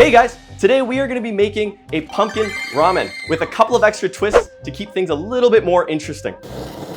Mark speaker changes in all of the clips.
Speaker 1: Hey guys, today we are going to be making a pumpkin ramen with a couple of extra twists to keep things a little bit more interesting.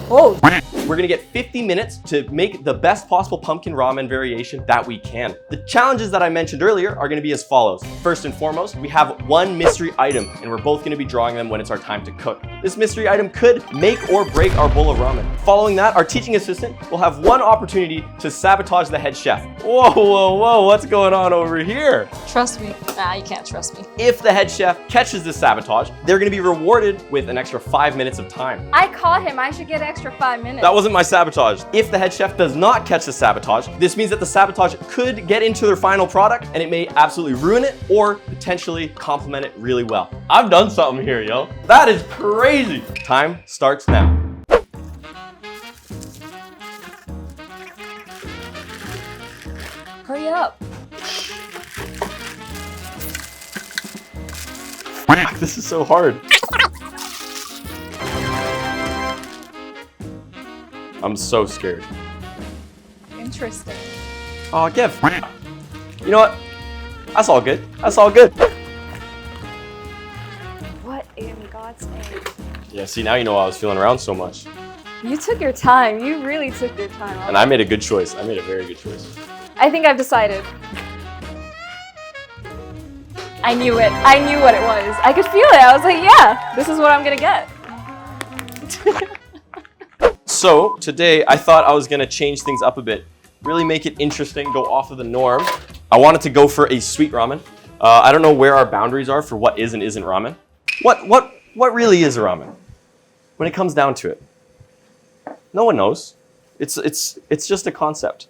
Speaker 2: Oh.
Speaker 1: We're gonna get 50 minutes to make the best possible pumpkin ramen variation that we can. The challenges that I mentioned earlier are gonna be as follows. First and foremost, we have one mystery item and we're both gonna be drawing them when it's our time to cook. This mystery item could make or break our bowl of ramen. Following that, our teaching assistant will have one opportunity to sabotage the head chef. Whoa, whoa, whoa, what's going on over here?
Speaker 2: Trust me. Nah, you can't trust me.
Speaker 1: If the head chef catches this sabotage, they're gonna be rewarded with an extra 5 minutes of time.
Speaker 3: I caught him. I should get extra 5 minutes.
Speaker 1: That wasn't my sabotage. If the head chef does not catch the sabotage, this means that the sabotage could get into their final product and it may absolutely ruin it or potentially complement it really well. I've done something here, yo. That is crazy. Time starts now.
Speaker 3: Hurry up.
Speaker 1: This is so hard. I'm so scared.
Speaker 3: Interesting.
Speaker 1: Oh, Gev. You know what? That's all good. That's all good.
Speaker 3: What in God's name?
Speaker 1: Yeah, see, now you know why I was feeling around so much.
Speaker 3: You took your time. You really took your time.
Speaker 1: And I made a good choice. I made a very good choice.
Speaker 3: I think I've decided. I knew it. I knew what it was. I could feel it. I was like, yeah, this is what I'm gonna get.
Speaker 1: So today I thought I was gonna change things up a bit, really make it interesting, go off of the norm. I wanted to go for a sweet ramen. I don't know where our boundaries are for what is and isn't ramen. What really is a ramen? When it comes down to it, no one knows. It's just a concept.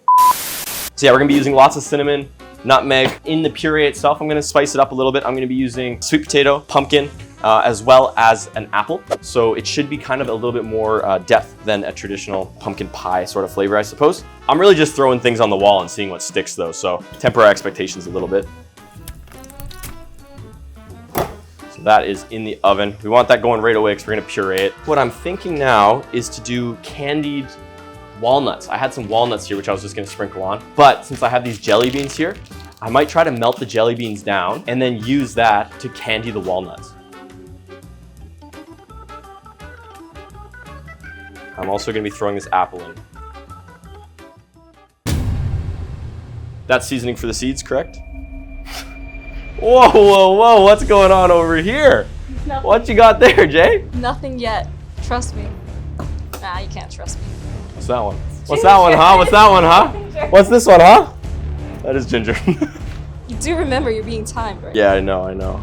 Speaker 1: So yeah, we're gonna be using lots of cinnamon, nutmeg. In the puree itself, I'm gonna spice it up a little bit. I'm gonna be using sweet potato, pumpkin, as well as an apple. So it should be kind of a little bit more depth than a traditional pumpkin pie sort of flavor, I suppose. I'm really just throwing things on the wall and seeing what sticks though, so temper our expectations a little bit. So that is in the oven. We want that going right away because we're gonna puree it. What I'm thinking now is to do candied walnuts. I had some walnuts here, which I was just gonna sprinkle on. But since I have these jelly beans here, I might try to melt the jelly beans down and then use that to candy the walnuts. I'm also gonna be throwing this apple in. That's seasoning for the seeds, correct? Whoa, whoa, whoa, what's going on over here?
Speaker 3: Nothing.
Speaker 1: What you got there, Jay?
Speaker 2: Nothing yet. Trust me. Nah, you can't trust me.
Speaker 1: What's that one? What's that one, huh? What's that one, huh? What's this one, huh? That is ginger.
Speaker 2: You do remember you're being timed, right?
Speaker 1: Yeah, I know, I know.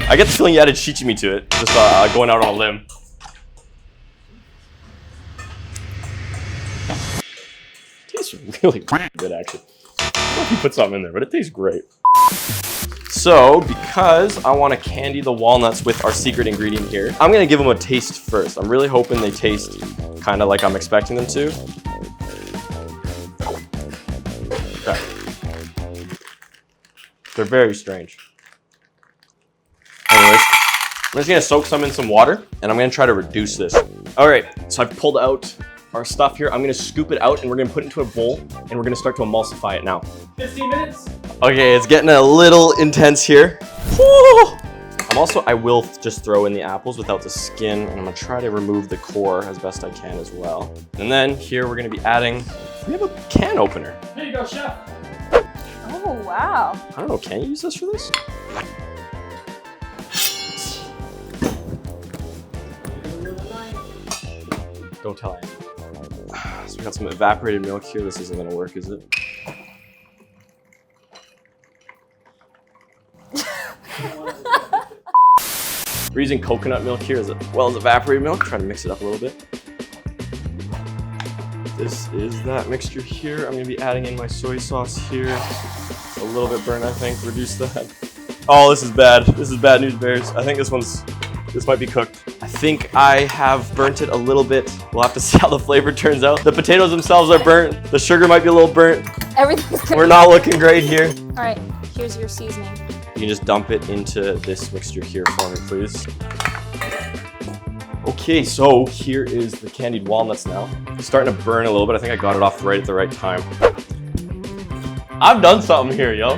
Speaker 1: I get the feeling you added shichimi to it, just going out on a limb. Tastes really good, actually. I don't know if you put something in there, but it tastes great. So, because I want to candy the walnuts with our secret ingredient here, I'm going to give them a taste first. I'm really hoping they taste kind of like I'm expecting them to. Okay. They're very strange. Anyways, I'm just gonna soak some in some water and I'm gonna try to reduce this. All right, so I've pulled out our stuff here. I'm gonna scoop it out and we're gonna put it into a bowl and we're gonna start to emulsify it now. 15 minutes. Okay, it's getting a little intense here. Woo! I will just throw in the apples without the skin and I'm gonna try to remove the core as best I can as well. And then here we're gonna be adding, we have a can opener. Here you go, chef.
Speaker 3: Oh, wow.
Speaker 1: I don't know, can you use this for this? Don't tell anyone. So we got some evaporated milk here. This isn't gonna work, is it? We're using coconut milk here as well as evaporated milk. Try to mix it up a little bit. This is that mixture here. I'm gonna be adding in my soy sauce here. A little bit burnt, I think. Reduce that. Oh, this is bad. This is bad news, bears. I think this might be cooked. I think I have burnt it a little bit. We'll have to see how the flavor turns out. The potatoes themselves are burnt. The sugar might be a little burnt.
Speaker 3: Everything's gonna
Speaker 1: We're not looking great here.
Speaker 2: All right, here's your seasoning.
Speaker 1: can just dump it into this mixture here for me, please. Okay, so here is the candied walnuts now. It's starting to burn a little bit. I think I got it off right at the right time. I've done something here, yo.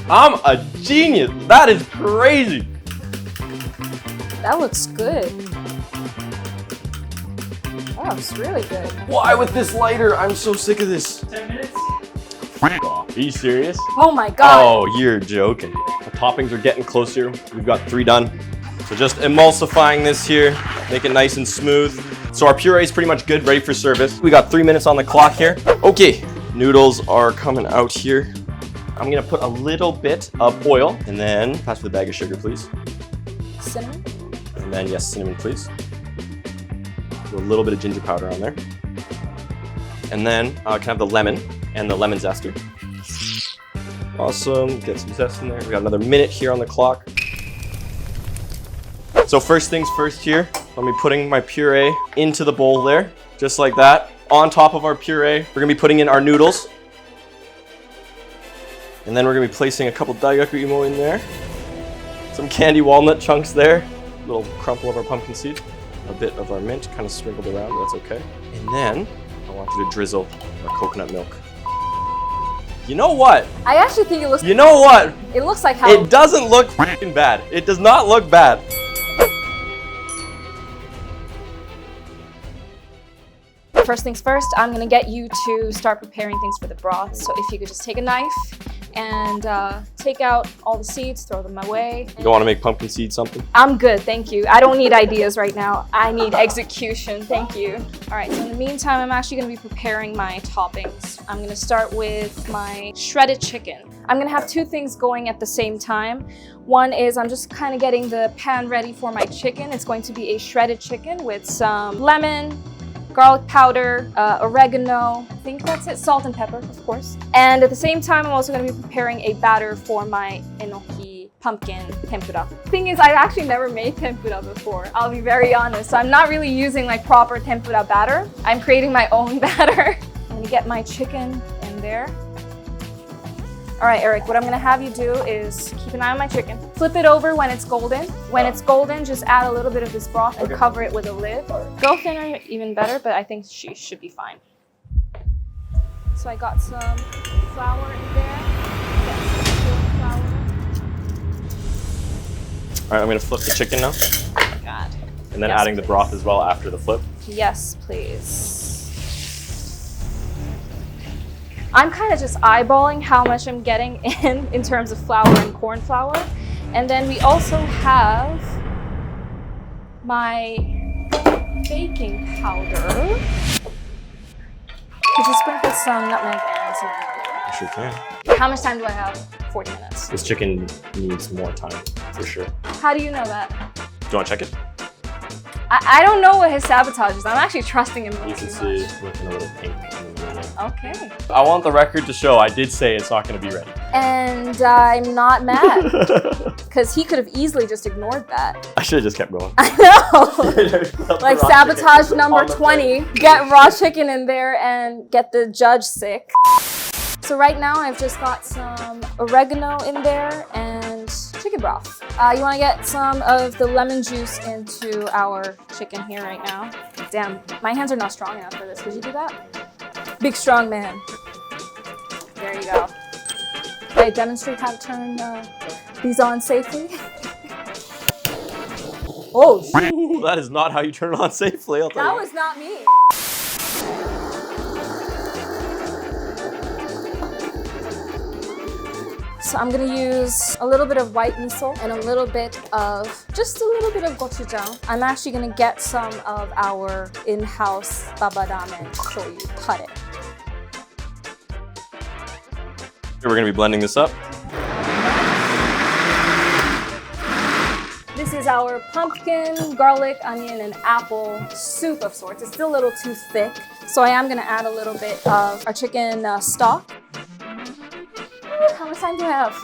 Speaker 1: I'm a genius. That is crazy.
Speaker 3: That looks good. That looks really good.
Speaker 1: Why with this lighter? I'm so sick of this.
Speaker 4: 10 minutes?
Speaker 1: Are you serious?
Speaker 3: Oh my god.
Speaker 1: Oh, you're joking. The toppings are getting closer. We've got 3 done. So just emulsifying this here, make it nice and smooth. So our puree is pretty much good, ready for service. We got 3 minutes on the clock here. Okay, noodles are coming out here. I'm gonna put a little bit of oil and then pass for the bag of sugar, please.
Speaker 3: Cinnamon?
Speaker 1: And then yes, cinnamon, please. Do a little bit of ginger powder on there. And then can I have the lemon and the lemon zester. Awesome, get some zest in there. We got another minute here on the clock. So first things first here, let me putting my puree into the bowl there, just like that. On top of our puree, we're gonna be putting in our noodles. And then we're gonna be placing a couple daigaku imo in there. Some candy walnut chunks there. A little crumple of our pumpkin seed. A bit of our mint kind of sprinkled around, but that's okay. And then I want you to drizzle our coconut milk. You know what?
Speaker 3: I actually think it looks.
Speaker 1: You know what?
Speaker 3: It looks like how.
Speaker 1: It doesn't look f***ing bad. It does not look bad.
Speaker 3: First things first, I'm gonna get you to start preparing things for the broth. So if you could just take a knife and take out all the seeds, throw them away.
Speaker 1: You don't want to make pumpkin seed something?
Speaker 3: I'm good, thank you. I don't need ideas right now. I need execution, thank you. All right, so in the meantime, I'm actually gonna be preparing my toppings. I'm gonna start with my shredded chicken. I'm gonna have 2 things going at the same time. One is I'm just kind of getting the pan ready for my chicken. It's going to be a shredded chicken with some lemon, garlic powder, oregano, I think that's it, salt and pepper, of course. And at the same time, I'm also gonna be preparing a batter for my enoki pumpkin tempura. Thing is, I've actually never made tempura before, I'll be very honest. So I'm not really using like proper tempura batter. I'm creating my own batter. I'm gonna get my chicken in there. All right, Eric, what I'm gonna have you do is keep an eye on my chicken. Flip it over when it's golden. When it's golden, just add a little bit of this broth and cover it with a lid. Go thinner, even better, but I think she should be fine. So I got some flour in there. Get some corn flour.
Speaker 1: All right, I'm gonna flip the chicken now.
Speaker 3: Oh my God.
Speaker 1: And then
Speaker 3: Yes,
Speaker 1: adding the
Speaker 3: please.
Speaker 1: broth as well after the flip.
Speaker 3: Yes, please. I'm kind of just eyeballing how much I'm getting in terms of flour and corn flour. And then we also have my baking powder. Could you sprinkle some nutmeg and some
Speaker 1: I sure can.
Speaker 3: How much time do I have? 40 minutes.
Speaker 1: This chicken needs more time, for sure.
Speaker 3: How do you know that?
Speaker 1: Do you want to check it?
Speaker 3: I don't know what He Sabotage is. I'm actually trusting him
Speaker 1: You
Speaker 3: way
Speaker 1: can
Speaker 3: too
Speaker 1: see
Speaker 3: much.
Speaker 1: looking a little pink in the middle.
Speaker 3: Okay.
Speaker 1: I want the record to show I did say it's not going to be ready.
Speaker 3: And I'm not mad. Because he could have easily just ignored that.
Speaker 1: I should have just kept going.
Speaker 3: I know! Like sabotage number 20. Get raw chicken in there and get the judge sick. So right now I've just got some oregano in there and chicken broth. You want to get some of the lemon juice into our chicken here right now. Damn, my hands are not strong enough for this. Could you do that? Big strong man. There you go. Okay, demonstrate how to turn these on safely. Oh, shit.
Speaker 1: Ooh, that is not how you turn it on safely, I'll tell
Speaker 3: That
Speaker 1: you.
Speaker 3: was not me. So I'm gonna use a little bit of white miso and a little bit of, just a little bit of gochujang. I'm actually gonna get some of our in-house baba ramen shoyu, cut it.
Speaker 1: We're going to be blending this up.
Speaker 3: This is our pumpkin, garlic, onion, and apple soup of sorts. It's still a little too thick, so I am gonna add a little bit of our chicken stock. How much time do I have?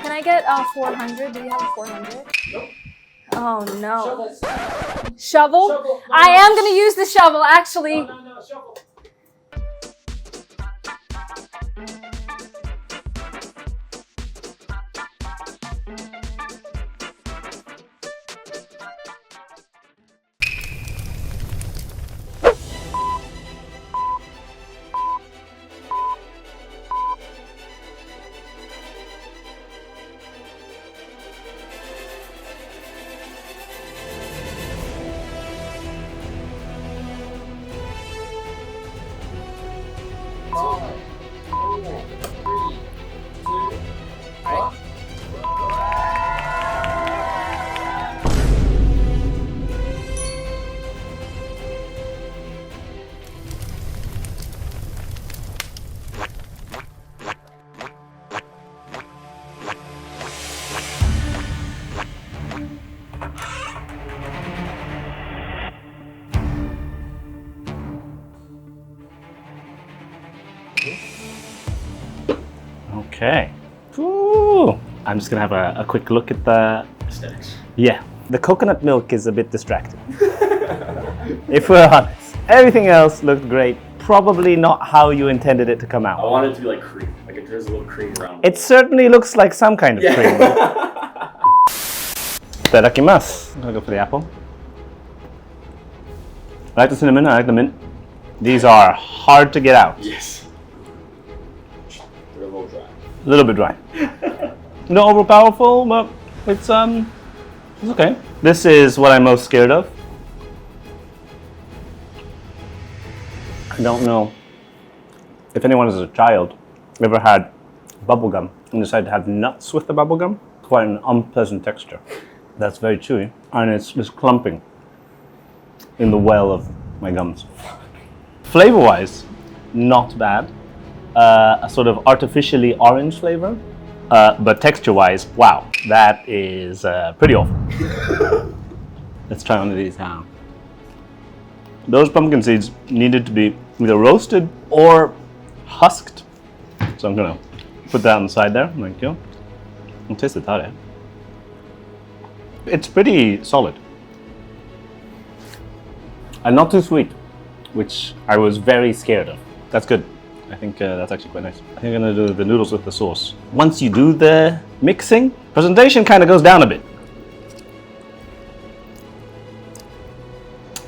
Speaker 3: Can I get 400? Do you have a 400?
Speaker 4: Nope.
Speaker 3: Oh no.
Speaker 4: Shovel.
Speaker 3: Shovel?
Speaker 4: Shovel. No,
Speaker 3: I
Speaker 4: no.
Speaker 3: am gonna use the shovel, actually.
Speaker 4: No, shovel. Okay. Ooh. I'm just gonna have a quick look at the
Speaker 1: Aesthetics.
Speaker 4: Yeah, the coconut milk is a bit distracting. If we're honest, everything else looked great. Probably not how you intended it to come
Speaker 1: I
Speaker 4: out.
Speaker 1: want it to be like cream. Like if there's a little cream around.
Speaker 4: It certainly looks like some kind of cream. Itadakimasu. I'm gonna go for the apple. I like the cinnamon, I like the mint. These are hard to get out.
Speaker 1: Yes. They're a little dry.
Speaker 4: A little bit dry. Not overpowerful, but it's okay. This is what I'm most scared of. I don't know if anyone as a child ever had bubblegum and decided to have nuts with the bubblegum. Quite an unpleasant texture. That's very chewy, and it's just clumping in the well of my gums. Flavor-wise, not bad. A sort of artificially orange flavor, but texture-wise, wow, that is pretty awful. Let's try one of these now. Those pumpkin seeds needed to be either roasted or husked. So I'm gonna put that on the side there. Thank you. I'll taste the tare. It's pretty solid. And not too sweet, which I was very scared of. That's good. I think that's actually quite nice. I think I'm gonna do the noodles with the sauce. Once you do the mixing, presentation kind of goes down a bit.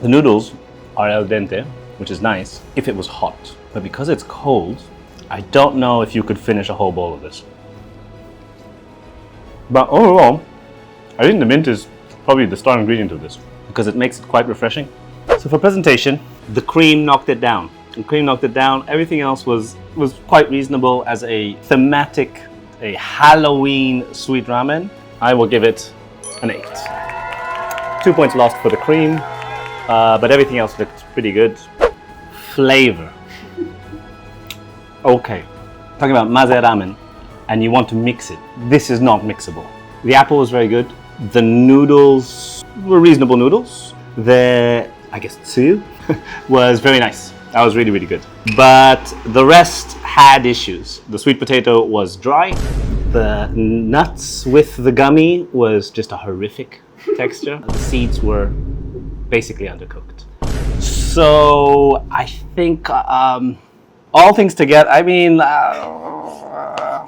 Speaker 4: The noodles are al dente, which is nice if it was hot. But because it's cold, I don't know if you could finish a whole bowl of this. But overall, I think the mint is probably the star ingredient of this because it makes it quite refreshing. So for presentation, the cream knocked it down. The cream knocked it down. Everything else was quite reasonable as a thematic, a Halloween sweet ramen. I will give it an 8. 2 points lost for the cream, but everything else looked pretty good. Flavor. Okay, talking about maze ramen, and you want to mix it. This is not mixable. The apple was very good. The noodles were reasonable noodles. The, I guess, tsuyu was very nice. That was really, really good. But the rest had issues. The sweet potato was dry. The nuts with the gummy was just a horrific texture. The seeds were basically undercooked. So I think all things together, I mean, I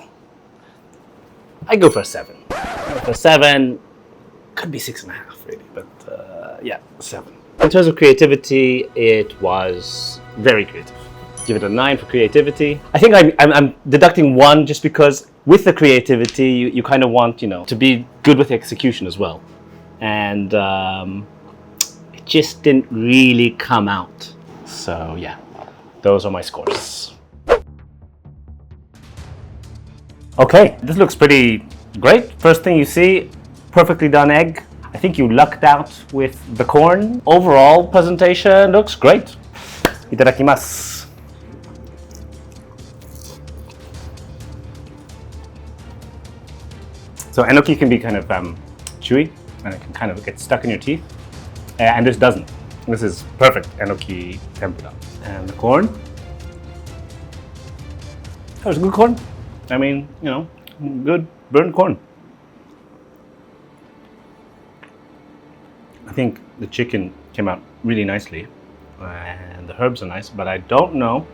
Speaker 4: go for a 7. For 7, could be 6.5 really, but yeah, 7. In terms of creativity, it was very creative. Give it a 9 for creativity. I think I'm deducting 1 just because with the creativity, you kind of want, you know, to be good with the execution as well. And it just didn't really come out. So yeah, those are my scores. Okay, this looks pretty great. First thing you see, perfectly done egg. I think you lucked out with the corn. Overall presentation looks great. Itadakimasu. So enoki can be kind of chewy, and it can kind of get stuck in your teeth. And this doesn't. This is perfect enoki tempura. And the corn. That was good corn. I mean, you know, good burnt corn. I think the chicken came out really nicely, and the herbs are nice, but I don't know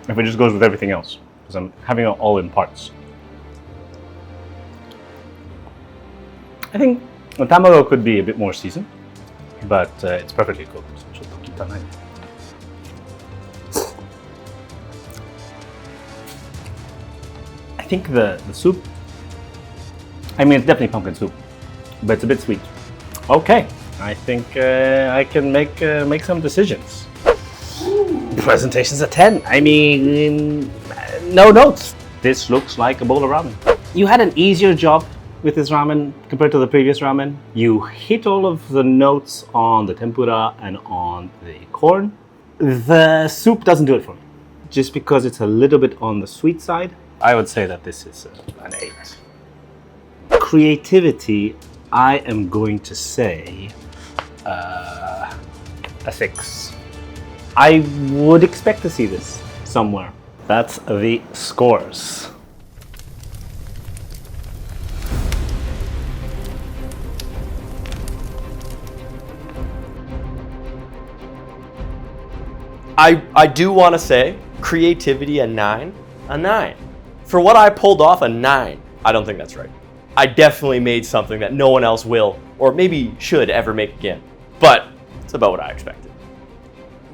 Speaker 4: if it just goes with everything else, because I'm having it all in parts. I think the tamago could be a bit more seasoned, but it's perfectly cooked. I think the soup, I mean, it's definitely pumpkin soup, but it's a bit sweet. Okay, I think I can make some decisions. Presentation's a 10. I mean, no notes. This looks like a bowl of ramen. You had an easier job with this ramen compared to the previous ramen. You hit all of the notes on the tempura and on the corn. The soup doesn't do it for me. Just because it's a little bit on the sweet side, I would say that this is an 8. Creativity, I am going to say a 6. I would expect to see this somewhere. That's the scores.
Speaker 1: I do want to say creativity a 9. A 9. For what I pulled off, a 9. I don't think that's right. I definitely made something that no one else will or maybe should ever make again. But it's about what I expected.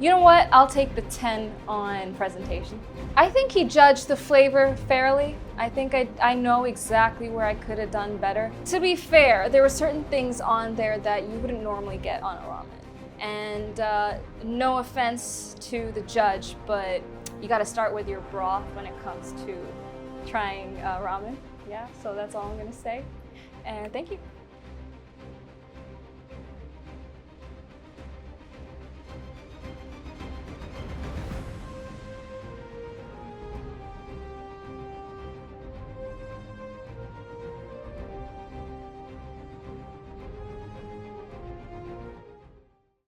Speaker 3: You know what? I'll take the 10 on presentation. I think he judged the flavor fairly. I think I know exactly where I could have done better. To be fair, there were certain things on there that you wouldn't normally get on a ramen. And no offense to the judge, but you gotta start with your broth when it comes to trying ramen. Yeah, so that's all I'm gonna say. And thank you.